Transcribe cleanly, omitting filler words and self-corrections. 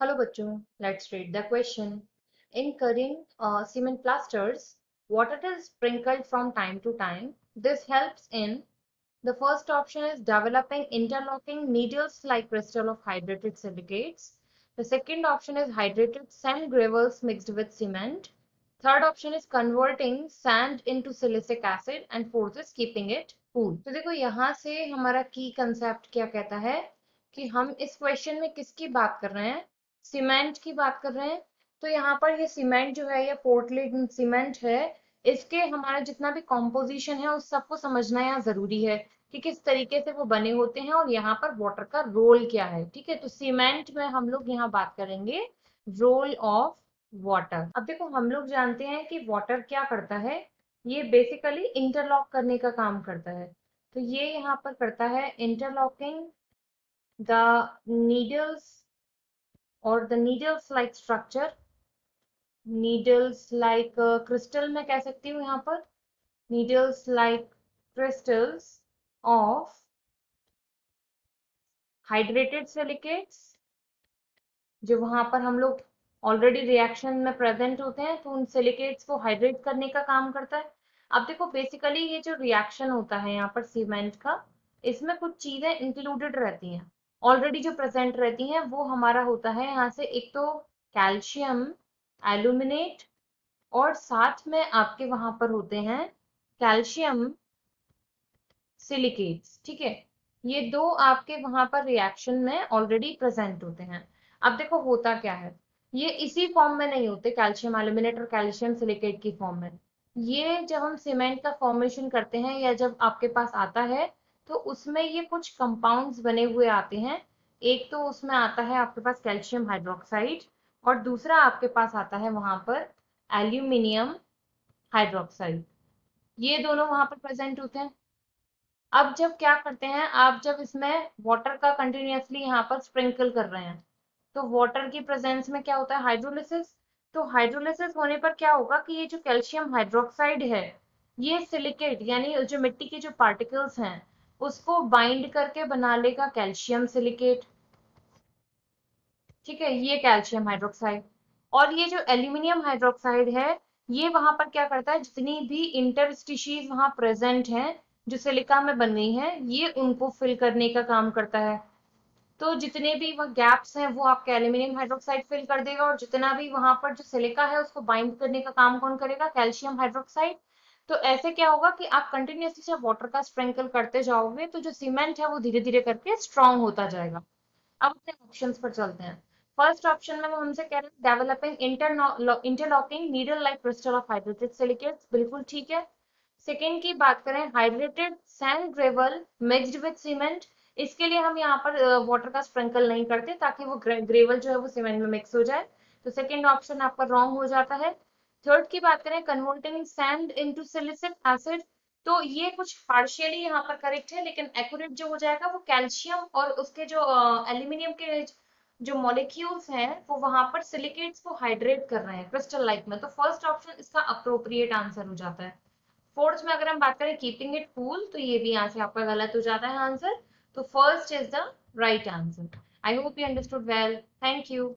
Hello बच्चों, let's read the question. In cutting cement plasters, water is sprinkled from time to time. This helps in the first option is developing interlocking needles like crystal of hydrated silicates. The second option is hydrated sand gravels mixed with cement. Third option is converting sand into silicic acid and fourth is keeping it cool. तो देखो यहाँ से हमारा की concept क्या कहता है कि हम इस क्वेश्चन में किसकी बात कर रहे हैं, सीमेंट की बात कर रहे हैं। तो यहाँ पर ये सीमेंट जो है, ये पोर्टलैंड सीमेंट है, इसके हमारा जितना भी कॉम्पोजिशन है उस सबको समझना यहाँ जरूरी है कि किस तरीके से वो बने होते हैं और यहाँ पर वाटर का रोल क्या है। ठीक है, तो सीमेंट में हम लोग यहाँ बात करेंगे रोल ऑफ वाटर। अब देखो हम लोग जानते हैं कि वाटर क्या करता है, ये बेसिकली इंटरलॉक करने का काम करता है। तो ये यहाँ पर करता है इंटरलॉकिंग द नीडल्स और the needles like structure, needles like crystal मैं कह सकती हूँ यहाँ पर, needles like crystals of hydrated silicates, जो वहां पर हम लोग ऑलरेडी रिएक्शन में प्रेजेंट होते हैं तो उन सिलिकेट्स को हाइड्रेट करने का काम करता है। अब देखो बेसिकली ये जो रिएक्शन होता है यहाँ पर सीमेंट का, इसमें कुछ चीजें इंक्लूडेड रहती हैं, ऑलरेडी जो प्रेजेंट रहती हैं। वो हमारा होता है यहाँ से एक तो कैल्शियम एल्यूमिनेट और साथ में आपके वहां पर होते हैं कैल्शियम सिलिकेट्स। ठीक है, ये दो आपके वहां पर रिएक्शन में ऑलरेडी प्रेजेंट होते हैं। अब देखो होता क्या है, ये इसी फॉर्म में नहीं होते, कैल्शियम एल्यूमिनेट और कैल्शियम सिलिकेट की फॉर्म में। ये जब हम सीमेंट का फॉर्मेशन करते हैं या जब आपके पास आता है तो उसमें ये कुछ कंपाउंड्स बने हुए आते हैं। एक तो उसमें आता है आपके पास कैल्शियम हाइड्रोक्साइड और दूसरा आपके पास आता है वहां पर एल्यूमिनियम हाइड्रोक्साइड। ये दोनों वहां पर प्रेजेंट होते हैं। अब जब क्या करते हैं, आप जब इसमें वाटर का कंटिन्यूअसली यहाँ पर स्प्रिंकल कर रहे हैं तो वाटर की प्रेजेंस में क्या होता है, हाइड्रोलिसिस। तो हाइड्रोलिसिस होने पर क्या होगा कि ये जो कैल्शियम हाइड्रोक्साइड है, ये सिलिकेट यानी जो मिट्टी के जो पार्टिकल्स हैं उसको बाइंड करके बना लेगा कैल्शियम सिलिकेट। ठीक है, ये कैल्शियम हाइड्रोक्साइड। और ये जो एल्यूमिनियम हाइड्रोक्साइड है, ये वहां पर क्या करता है, जितनी भी इंटरस्टिशीज वहां प्रेजेंट हैं जो सिलिका में बन गई हैं, ये उनको फिल करने का काम करता है। तो जितने भी वह गैप्स हैं वो आपका एल्यूमिनियम हाइड्रोक्साइड फिल कर देगा और जितना भी वहां पर जो सिलिका है उसको बाइंड करने का काम कौन करेगा, कैल्शियम हाइड्रोक्साइड। तो ऐसे क्या होगा कि आप कंटिन्यूसली जब वाटर का स्प्रिंकल करते जाओगे तो जो सीमेंट है वो धीरे धीरे करके स्ट्रांग होता जाएगा। अब अपने ऑप्शंस पर चलते हैं। फर्स्ट ऑप्शन में वो हमसे कह रहे हैं developing interlocking needle like crystal of hydrated silicates, बिल्कुल ठीक है। सेकेंड की बात करें, hydrated sand gravel mixed with cement, इसके लिए हम यहाँ पर वाटर का स्प्रिंकल नहीं करते ताकि वो ग्रेवल जो है वो सीमेंट में मिक्स हो जाए। तो सेकेंड ऑप्शन आपका रॉन्ग हो जाता है। थर्ड की बात करें, converting sand into silicic acid, तो ये कुछ पार्शियली यहाँ पर करेक्ट है, लेकिन एक्यूरेट जो हो जाएगा वो कैल्शियम और उसके जो एल्यूमिनियम के जो मॉलिक्यूल्स हैं वो वहां पर सिलिकेट्स को हाइड्रेट कर रहे हैं क्रिस्टल लाइक में। तो फर्स्ट ऑप्शन इसका अप्रोप्रिएट आंसर हो जाता है। फोर्थ में अगर हम बात करें कीपिंग इट कूल, तो ये भी यहाँ से आपका गलत हो जाता है आंसर। तो first is the right answer. I hope you understood well, thank you.